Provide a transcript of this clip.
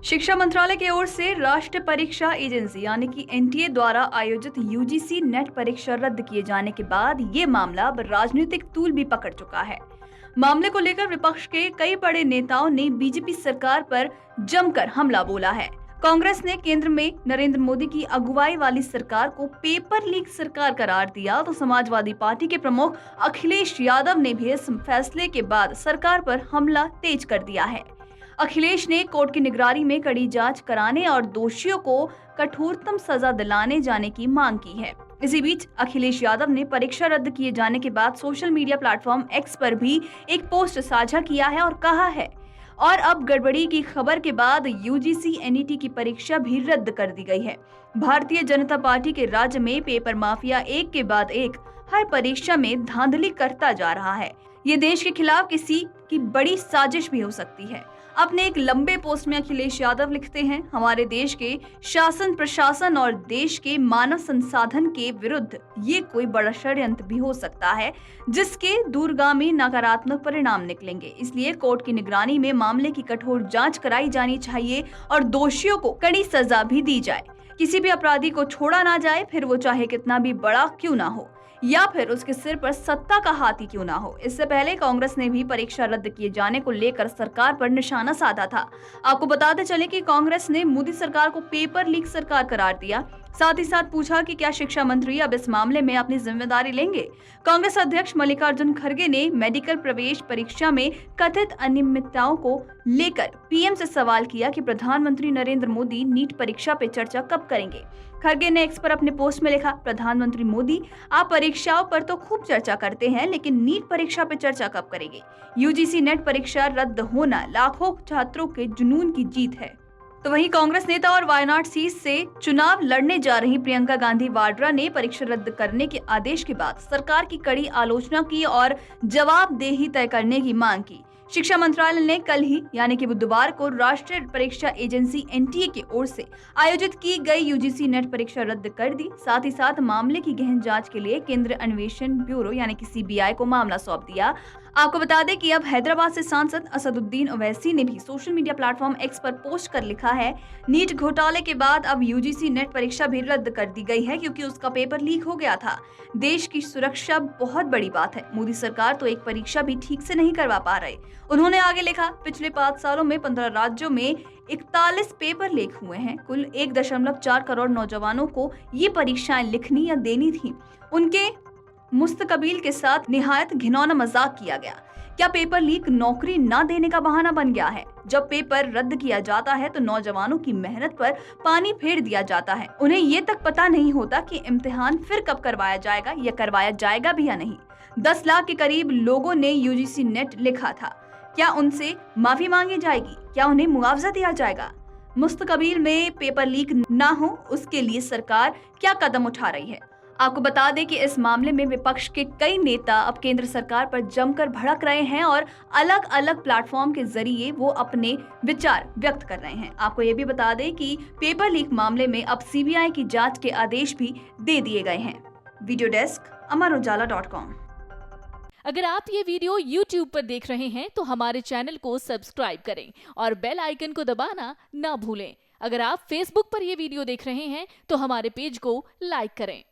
शिक्षा मंत्रालय की ओर से राष्ट्रीय परीक्षा एजेंसी यानी कि एनटीए द्वारा आयोजित यूजीसी नेट परीक्षा रद्द किए जाने के बाद ये मामला अब राजनीतिक तूल भी पकड़ चुका है। मामले को लेकर विपक्ष के कई बड़े नेताओं ने बीजेपी सरकार पर जमकर हमला बोला है। कांग्रेस ने केंद्र में नरेंद्र मोदी की अगुवाई वाली सरकार को पेपर लीक सरकार करार दिया, तो समाजवादी पार्टी के प्रमुख अखिलेश यादव ने भी इस फैसले के बाद सरकार पर हमला तेज कर दिया है। अखिलेश ने कोर्ट की निगरानी में कड़ी जांच कराने और दोषियों को कठोरतम सजा दिलाने जाने की मांग की है। इसी बीच अखिलेश यादव ने परीक्षा रद्द किए जाने के बाद सोशल मीडिया प्लेटफॉर्म एक्स पर भी एक पोस्ट साझा किया है और कहा है, और अब गड़बड़ी की खबर के बाद यूजीसी एनईटी की परीक्षा भी रद्द कर दी गई है। भारतीय जनता पार्टी के राज्य में पेपर माफिया एक के बाद एक हर परीक्षा में धांधली करता जा रहा है। ये देश के खिलाफ किसी की बड़ी साजिश भी हो सकती है। अपने एक लंबे पोस्ट में अखिलेश यादव लिखते हैं, हमारे देश के शासन प्रशासन और देश के मानव संसाधन के विरुद्ध ये कोई बड़ा षड्यंत्र भी हो सकता है जिसके दूरगामी नकारात्मक परिणाम निकलेंगे। इसलिए कोर्ट की निगरानी में मामले की कठोर जांच कराई जानी चाहिए और दोषियों को कड़ी सजा भी दी जाए। किसी भी अपराधी को छोड़ा ना जाए, फिर वो चाहे कितना भी बड़ा क्यों ना हो या फिर उसके सिर पर सत्ता का हाथी क्यों ना हो। इससे पहले कांग्रेस ने भी परीक्षा रद्द किए जाने को लेकर सरकार पर निशाना साधा था। आपको बताते चले कि कांग्रेस ने मोदी सरकार को पेपर लीक सरकार करार दिया। साथ ही साथ पूछा कि क्या शिक्षा मंत्री अब इस मामले में अपनी जिम्मेदारी लेंगे। कांग्रेस अध्यक्ष मल्लिकार्जुन खड़गे ने मेडिकल प्रवेश परीक्षा में कथित अनियमितताओं को लेकर पीएम से सवाल किया कि प्रधानमंत्री नरेंद्र मोदी नीट परीक्षा पे चर्चा कब करेंगे। खड़गे ने एक्स पर अपने पोस्ट में लिखा, प्रधानमंत्री मोदी, आप परीक्षाओं पर तो खूब चर्चा करते हैं, लेकिन नीट परीक्षा पे चर्चा कब करेंगे। यूजीसी नेट परीक्षा रद्द होना लाखों छात्रों के जुनून की जीत है। तो वहीं कांग्रेस नेता और वायनाड सीट से चुनाव लड़ने जा रही प्रियंका गांधी वाड्रा ने परीक्षा रद्द करने के आदेश के बाद सरकार की कड़ी आलोचना की और जवाबदेही तय करने की मांग की। शिक्षा मंत्रालय ने कल ही यानी कि बुधवार को राष्ट्रीय परीक्षा एजेंसी एनटीए की ओर से आयोजित की गई यूजीसी नेट परीक्षा रद्द कर दी। साथ ही साथ मामले की गहन जांच के लिए केंद्रीय अन्वेषण ब्यूरो यानी कि सीबीआई को मामला सौंप दिया। आपको बता दें कि अब हैदराबाद से सांसद असदुद्दीन ओवैसी ने भी सोशल मीडिया प्लेटफॉर्म एक्स पर पोस्ट कर लिखा है, नीट घोटाले के बाद अब यूजीसी नेट परीक्षा भी रद्द कर दी गई है क्योंकि उसका पेपर लीक हो गया था। देश की सुरक्षा बहुत बड़ी बात है, मोदी सरकार तो एक परीक्षा भी ठीक से नहीं करवा पा रहे। उन्होंने आगे लिखा, पिछले 5 सालों में 15 राज्यों में 41 पेपर लीक हुए हैं। कुल 1.4 करोड़ नौजवानों को ये परीक्षाएं लिखनी या देनी थी। उनके मुस्तकबिल के साथ निहायत घिनौना मजाक किया गया। क्या पेपर लीक नौकरी ना देने का बहाना बन गया है? जब पेपर रद्द किया जाता है तो नौजवानों की मेहनत पर पानी फेर दिया जाता है। उन्हें ये तक पता नहीं होता कि इम्तिहान फिर कब करवाया जाएगा या करवाया जाएगा भी या नहीं। 10 लाख के करीब लोगों ने यूजीसी नेट लिखा था। क्या उनसे माफी मांगी जाएगी? क्या उन्हें मुआवजा दिया जाएगा? मुस्तकबिल में पेपर लीक ना हो उसके लिए सरकार क्या कदम उठा रही है? आपको बता दें कि इस मामले में विपक्ष के कई नेता अब केंद्र सरकार पर जमकर भड़क रहे हैं और अलग अलग प्लेटफॉर्म के जरिए वो अपने विचार व्यक्त कर रहे हैं। आपको ये भी बता दें कि पेपर लीक मामले में अब सीबीआई की जांच के आदेश भी दे दिए गए हैं। Video desk amarujala.com। अगर आप ये वीडियो YouTube पर देख रहे हैं तो हमारे चैनल को सब्सक्राइब करें और बेल आइकन को दबाना ना भूलें। अगर आप Facebook पर ये वीडियो देख रहे हैं तो हमारे पेज को लाइक करें।